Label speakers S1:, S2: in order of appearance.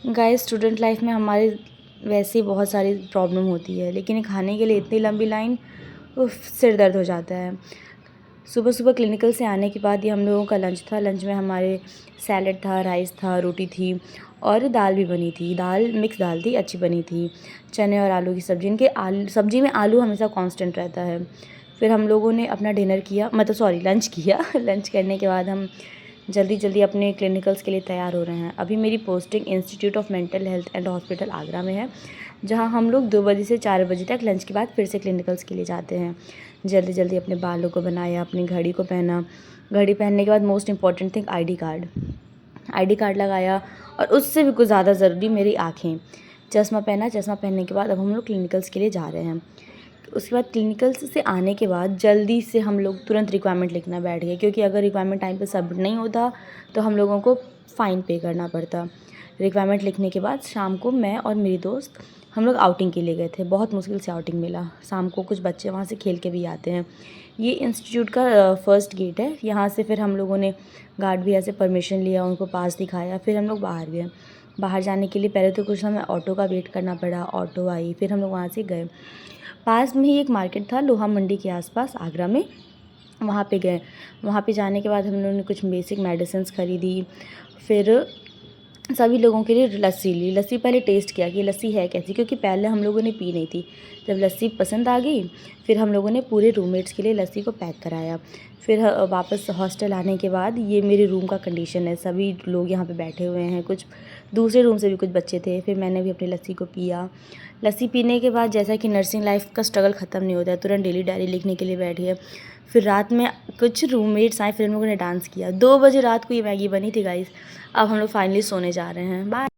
S1: Guys student life में हमारे वैसे ही बहुत सारी प्रॉब्लम होती है, लेकिन ये खाने के लिए इतनी लंबी लाइन, उफ, सिर दर्द हो जाता है। सुबह सुबह क्लिनिकल से आने के बाद ये हम लोगों का लंच था। लंच में हमारे सैलेड था, राइस था, रोटी थी और दाल भी बनी थी। दाल मिक्स दाल थी, अच्छी बनी थी। चने और आलू की सब्ज़ी, इनके आलू सब्ज़ी में आलू हमेशा कांस्टेंट रहता है। फिर हम लोगों ने अपना डिनर किया, मतलब सॉरी लंच किया। लंच करने के बाद हम जल्दी जल्दी अपने क्लिनिकल्स के लिए तैयार हो रहे हैं। अभी मेरी posting institute of mental health and hospital Agra में है, जहां हम लोग 2 बजे से 4 बजे तक लंच के बाद फिर से क्लिनिकल्स के लिए जाते हैं। जल्दी जल्दी अपने बालों को बनाया, अपनी घड़ी को पहना। घड़ी पहनने के बाद most important thing ID card लगाया, और उससे भी कुछ ज़्यादा ज़रूरी मेरी आँखें। चश्मा पहना, चश्मा पहनने के बाद अब हम लोग क्लिनिकल्स के लिए जा रहे हैं। उसके बाद क्लिनिकल्स से आने के बाद जल्दी से हम लोग तुरंत रिक्वायरमेंट लिखना बैठ गए, क्योंकि अगर रिक्वायरमेंट टाइम पे सबमिट नहीं होता तो हम लोगों को फ़ाइन पे करना पड़ता। रिक्वायरमेंट लिखने के बाद शाम को मैं और मेरी दोस्त हम लोग आउटिंग के लिए गए थे। बहुत मुश्किल से आउटिंग मिला। शाम को कुछ बच्चे वहाँ से खेल के भी आते हैं। ये इंस्टीट्यूट का फर्स्ट गेट है। यहाँ से फिर हम लोगों ने गार्ड भैया से परमिशन लिया, उनको पास दिखाया, फिर हम लोग बाहर गए। बाहर जाने के लिए पहले तो कुछ हमें ऑटो का वेट करना पड़ा। ऑटो आई, फिर हम लोग वहाँ से गए। पास में ही एक मार्केट था, लोहा मंडी के आसपास आगरा में, वहाँ पे गए। वहाँ पे जाने के बाद हम लोगों ने कुछ बेसिक मेडिसिन्स खरीदी। फिर सभी लोगों के लिए लस्सी ली। लस्सी पहले टेस्ट किया कि लस्सी है कैसी, क्योंकि पहले हम लोगों ने पी नहीं थी। जब लस्सी पसंद आ गई, फिर हम लोगों ने पूरे रूममेट्स के लिए लस्सी को पैक कराया। फिर वापस हॉस्टल आने के बाद, ये मेरे रूम का कंडीशन है, सभी लोग यहाँ पे बैठे हुए हैं, कुछ दूसरे रूम से भी कुछ बच्चे थे। फिर मैंने भी अपनी लस्सी को पिया। लस्सी पीने के बाद जैसा कि नर्सिंग लाइफ का स्ट्रगल ख़त्म नहीं होता है, तुरंत डेली डायरी लिखने के लिए बैठ गए। फिर रात में कुछ रूममेट्स आए, फिर हम लोगों ने डांस किया। 2 बजे रात को ये मैगी बनी थी गाइस। अब हम लोग फाइनली सोने जा रहे हैं। बाय।